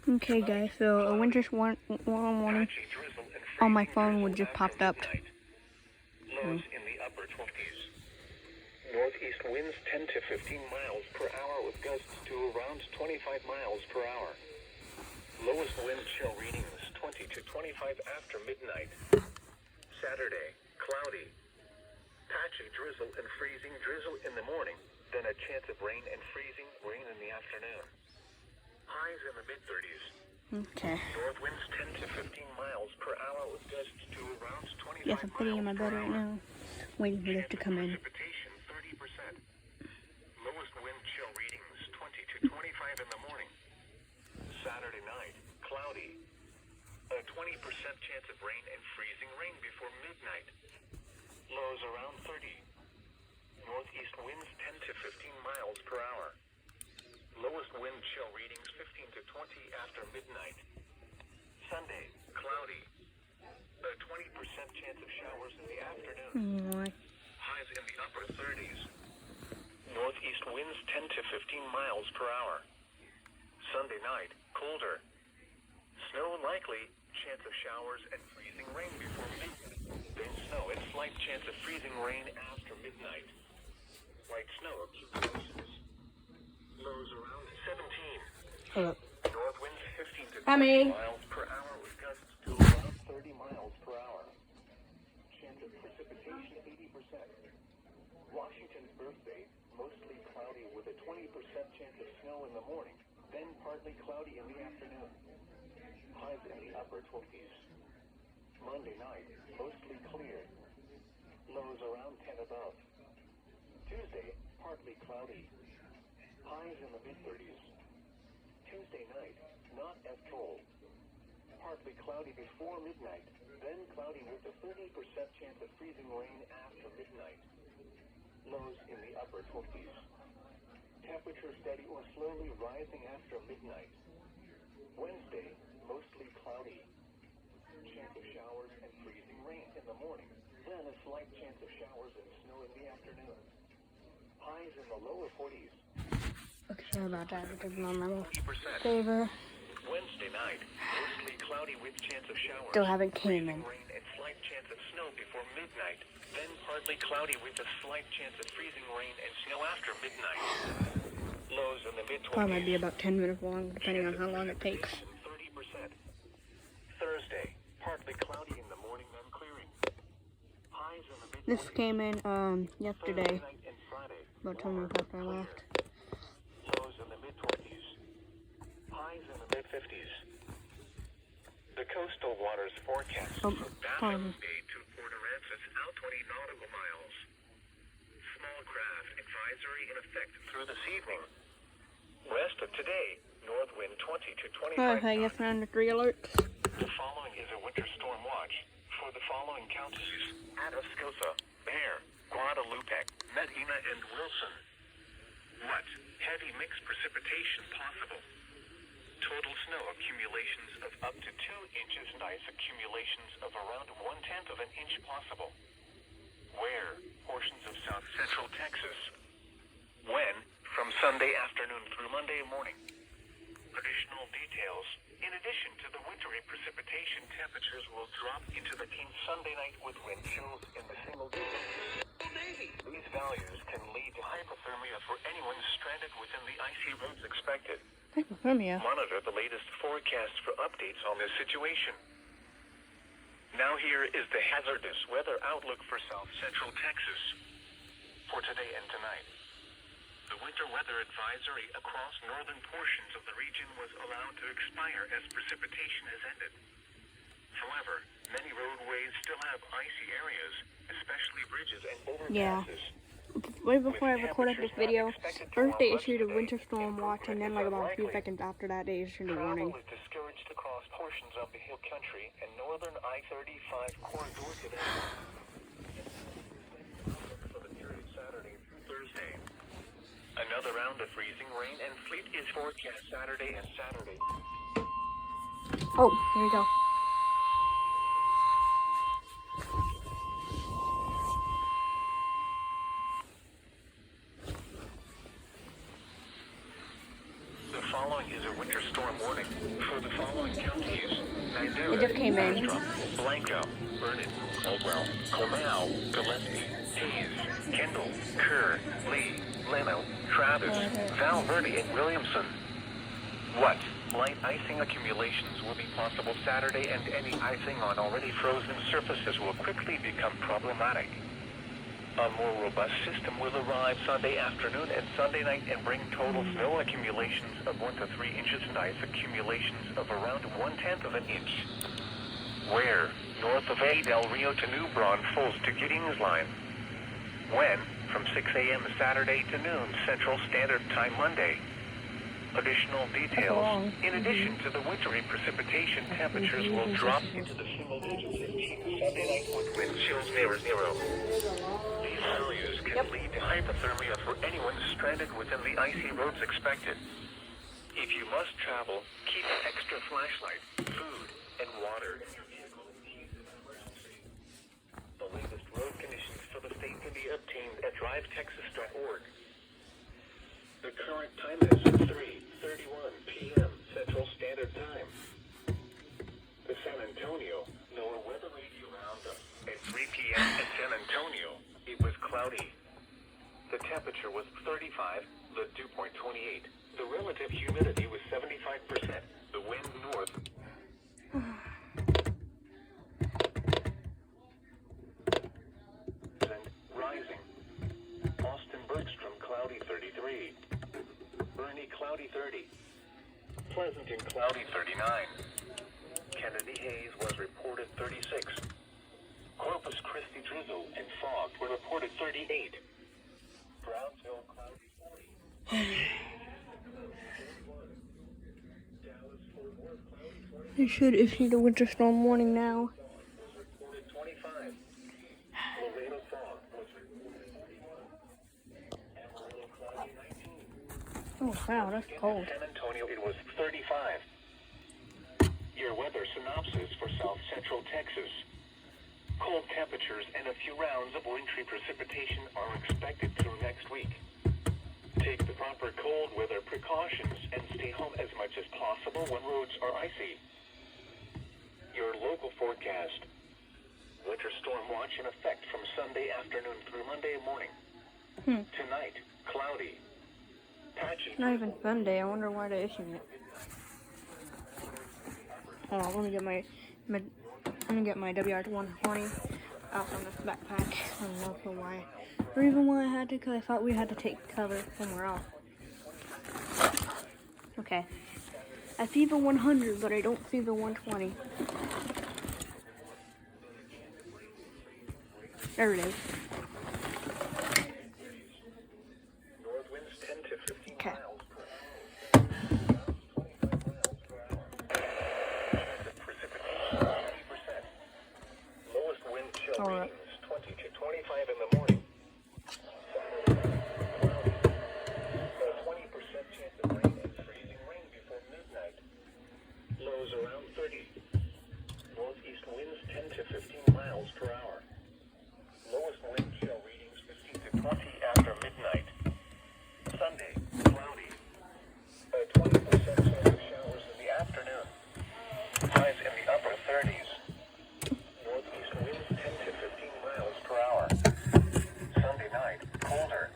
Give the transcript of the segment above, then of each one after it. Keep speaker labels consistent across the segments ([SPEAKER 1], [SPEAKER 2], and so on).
[SPEAKER 1] Okay guys, so a winter storm warning on my phone would just popped up.
[SPEAKER 2] Lows in the upper 20s. Northeast winds 10 to 15 miles per hour with gusts to around 25 miles per hour. Lowest wind chill readings 20 to 25 after midnight. Saturday, cloudy. Patchy drizzle and freezing drizzle in the morning, then a chance of rain and freezing rain in the afternoon. Highs in the mid-30s.
[SPEAKER 1] Okay.
[SPEAKER 2] North winds 10 to 15 miles per hour with gusts to around 25
[SPEAKER 1] Yes, I'm sitting in my bed right now, waiting for this to come in.
[SPEAKER 2] Precipitation 30%. Lowest wind chill readings 20 to 25 in the morning. Saturday night, cloudy. A 20% chance of rain and freezing rain before midnight. Lows around 30. Northeast winds 10 to 15 miles per hour. Lowest wind chill readings 15 to 20 after midnight. Sunday, cloudy. A 20% chance of showers in the afternoon. Highs in the upper 30s. Northeast winds 10 to 15 miles per hour. Sunday night, colder. Snow likely, chance of showers and freezing rain before midnight. Then snow and slight chance of freezing rain after midnight. Light snow accumulations. Lows around 17.
[SPEAKER 1] Hold up.
[SPEAKER 2] North winds 15 to 20
[SPEAKER 1] Coming.
[SPEAKER 2] miles per hour with gusts to around 30 miles per hour. Chance of precipitation 80%. Washington's birthday, mostly cloudy with a 20% chance of snow in the morning, then partly cloudy in the afternoon. Highs in the upper 20s. Monday night, mostly clear. Lows around 10 above. Tuesday, partly cloudy. Highs in the mid-30s. Tuesday night, not as cold. Partly cloudy before midnight, then cloudy with a 30% chance of freezing rain after midnight. Lows in the upper 20s. Temperature steady or slowly rising after midnight. Wednesday, mostly cloudy. Chance of showers and freezing rain in the morning, then a slight chance of showers and snow in the afternoon. Highs in the lower 40s.
[SPEAKER 1] Okay, sorry about that, because I'm on my little favor.
[SPEAKER 2] Wednesday night, mostly cloudy with chance of showers.
[SPEAKER 1] Still haven't came in.
[SPEAKER 2] Rain and slight chance of snow before midnight. Then partly cloudy with a slight chance of freezing rain and snow after midnight. Lows in the mid-20s.
[SPEAKER 1] Probably might be about 10 minutes long, depending on how long it takes.
[SPEAKER 2] 30%. Thursday, partly cloudy in the morning, then clearing. Highs in the mid-20s.
[SPEAKER 1] This came in yesterday,
[SPEAKER 2] Thursday night and Friday,
[SPEAKER 1] about 10 minutes after I left.
[SPEAKER 2] lows in the mid-20s. Highs in the mid-50s. The coastal waters forecast from Baffin Bay to Port Aransas out 20 nautical miles. Small craft advisory in effect through this evening. Rest of today, north wind 20 to 25
[SPEAKER 1] I guess we're under 3 alerts.
[SPEAKER 2] The following is a winter storm watch for the following counties: Atascosa, Bexar, Guadalupe, Medina, and Wilson. Wet, heavy mixed precipitation possible. Total snow accumulations of up to 2 inches and ice accumulations of around 1/10 of an inch possible. Where? Portions of south central Texas. When? From Sunday afternoon through Monday morning. Additional details. In addition to the wintry precipitation, temperatures will drop into the teens Sunday night with wind chills in the single digits. These values can lead to hypothermia for anyone stranded within the icy roads expected.
[SPEAKER 1] Hypothermia.
[SPEAKER 2] Monitor the latest forecast for updates on this situation. Now here is the hazardous weather outlook for south central Texas for today and tonight. The winter weather advisory across northern portions of the region was allowed to expire as precipitation has ended. However, many roadways still have icy areas, especially bridges and overpasses.
[SPEAKER 1] Right before I recorded this video, first they issued a winter storm watch, and then like about a few seconds after that they issued a warning.
[SPEAKER 2] Travel is discouraged across portions of the hill country and northern I-35 corridor today. For the period Saturday through Thursday. Another round of freezing rain and sleet is forecast Saturday and Saturday.
[SPEAKER 1] Oh, here we go.
[SPEAKER 2] The following is a winter storm warning for the following counties:
[SPEAKER 1] It just came in.
[SPEAKER 2] Blanco, Vernon, Caldwell, Comal, Gillespie, Hayes, Kendall, Kerr, Lee, Leno, Travis, Val Verde, and Williamson. What? Light icing accumulations will be possible Saturday, and any icing on already frozen surfaces will quickly become problematic. A more robust system will arrive Sunday afternoon and Sunday night and bring total snow accumulations of 1 to 3 inches and ice accumulations of around 1/10 of an inch. Where? North of A Del Rio to New Braunfels to Giddings Line. When? From 6 a.m. Saturday to noon Central Standard Time Monday. Additional details. In addition to the wintry precipitation, temperatures will drop into the single digits and peak Sunday night with wind chills near zero. These values can lead to hypothermia for anyone stranded within the icy roads expected. If you must travel, keep an extra flashlight, food, and water in your vehicle in case of an emergency. The latest road conditions for the state can be obtained at drivetexas.org. The current time is 3:31 p.m. Central Standard Time. The San Antonio NOAA Weather Radio Roundup. At 3 p.m. in San Antonio, it was cloudy. The temperature was 35, the dew point 28. The relative humidity was 75%. The wind north. And rising. Austin Bergstrom, cloudy 33. Bernie, cloudy 30. Pleasanton, cloudy 39. Kennedy Hayes was reported 36. Corpus Christi drizzle and fog were reported 38. Brownsville, cloudy 40. Dallas, Fort Worth, cloudy 40.
[SPEAKER 1] They should issue the winter storm warning now.
[SPEAKER 2] Was reported 25. Laredo fog was reported 41. Amarillo, cloudy 19.
[SPEAKER 1] Oh wow, that's cold.
[SPEAKER 2] San Antonio, it was 35. Your weather synopsis for South Central Texas. Cold temperatures and a few rounds of wintry precipitation are expected through next week. Take the proper cold weather precautions and stay home as much as possible when roads are icy. Your local forecast. Winter storm watch in effect from Sunday afternoon through Monday morning. Tonight, cloudy. Patchy.
[SPEAKER 1] Not even Sunday. I wonder why they're issuing it. Hold on, let me get my WR120 out from this backpack. I don't know for why. Or even why I had to, because I thought we had to take cover somewhere else. Okay. I see the 100, but I don't see the 120. There it is.
[SPEAKER 2] North winds 10 to 15
[SPEAKER 1] Okay.
[SPEAKER 2] miles per hour. 25 miles per hour. The precipitation 80%. Lowest wind chill
[SPEAKER 1] All right.
[SPEAKER 2] readings 20 to 25 in the morning. A 20% chance of rain and freezing rain before midnight. Lows around 30. Northeast winds 10 to 15 miles per hour. Lowest wind chill readings 15 to 20 after midnight. Sunday, cloudy. A 20% chance of showers in the afternoon. Highs in the upper 30s. Northeast winds 10 to 15 miles per hour. Sunday night, colder.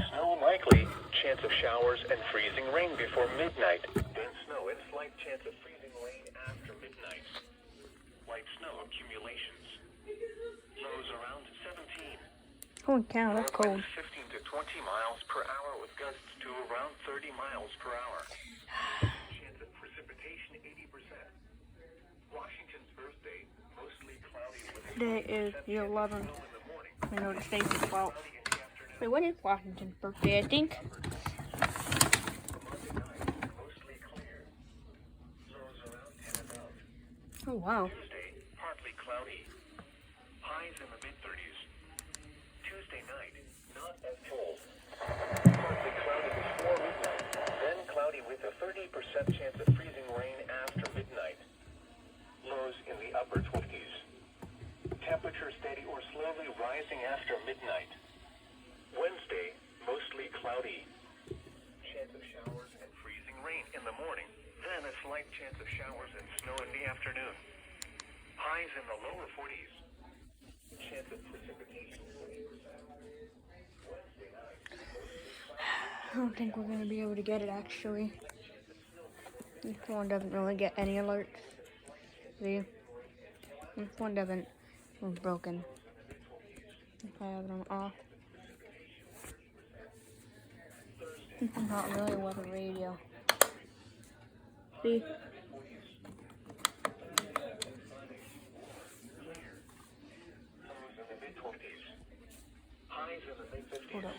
[SPEAKER 2] Snow likely. Chance of showers and freezing rain before midnight. Then snow and slight chance of freezing rain after midnight. Light snow accumulations. Lows around 17.
[SPEAKER 1] Holy cow, that's cold.
[SPEAKER 2] 15 to 20 miles per hour with gusts to around 30 miles per hour. Chance of precipitation 80%. Washington's birthday, mostly cloudy with a
[SPEAKER 1] Today is the 11th.
[SPEAKER 2] snow in the morning.
[SPEAKER 1] I know today's the 12th.
[SPEAKER 2] Cloudy in the afternoon.
[SPEAKER 1] Wait, when is Washington's birthday, I think?
[SPEAKER 2] Monday night, mostly clear. Lows around 10 above.
[SPEAKER 1] Oh wow.
[SPEAKER 2] Tuesday, partly cloudy. Highs in the mid-30s. Tuesday night, not as cold. Partly cloudy before midnight, then cloudy with a 30% chance of freezing rain after midnight. Lows in the upper 20s. Temperature steady or slowly rising after midnight. Wednesday, mostly cloudy. Chance of showers and freezing rain in the morning, then a slight chance of showers and snow in the afternoon. Highs in the lower 40s. Chance of precipitation 40%. Wednesday night.
[SPEAKER 1] I don't think we're going to be able to get it actually. This one doesn't really get any alerts. See? This one doesn't. It's broken. If I have it on off. This is not really with a radio. See?
[SPEAKER 2] Highs in the mid-50s.
[SPEAKER 1] Hold up.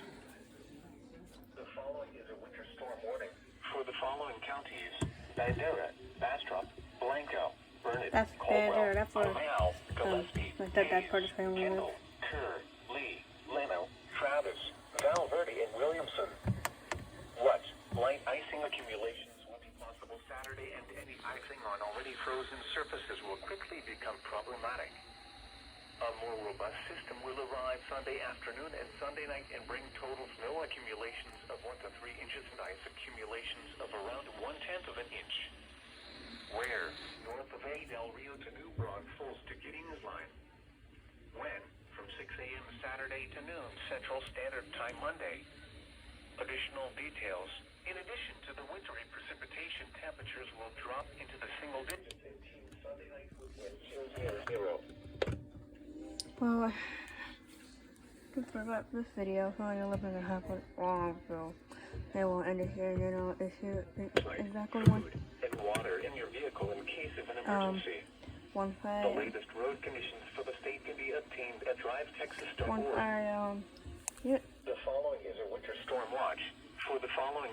[SPEAKER 2] The following is a winter storm warning for the following counties: Bandera, Bastrop, Blanco, Burnett,
[SPEAKER 1] That's
[SPEAKER 2] Caldwell,
[SPEAKER 1] better. That's for
[SPEAKER 2] Cornell, Gillespie,
[SPEAKER 1] I thought that part is family.
[SPEAKER 2] Kendall, Kerr, Lee, Leno, Travis, Val Verde, and Williamson. What? Light icing accumulations will be possible Saturday, and any icing on already frozen surfaces will quickly become problematic. A more robust system will arrive Sunday afternoon and Sunday night and bring total snow accumulations of 1 to 3 inches and ice accumulations of around 1/10 of an inch. Where? North of A Del Rio to New Braunfels to Giddings Line. When? From 6 a.m. Saturday to noon Central Standard Time Monday. Additional details. In addition to the wintry precipitation, temperatures will drop into the single digits until Sunday night with winds near 0.
[SPEAKER 1] Well, just forgot this video. So I'm looking at happen wrong, so I will end it here. You know, issue exactly one.
[SPEAKER 2] Food and water in your vehicle in case of an emergency.
[SPEAKER 1] Once
[SPEAKER 2] The
[SPEAKER 1] I
[SPEAKER 2] latest road conditions for the state can be obtained at drivetexas.org.
[SPEAKER 1] yeah.
[SPEAKER 2] The following is a winter storm watch for the following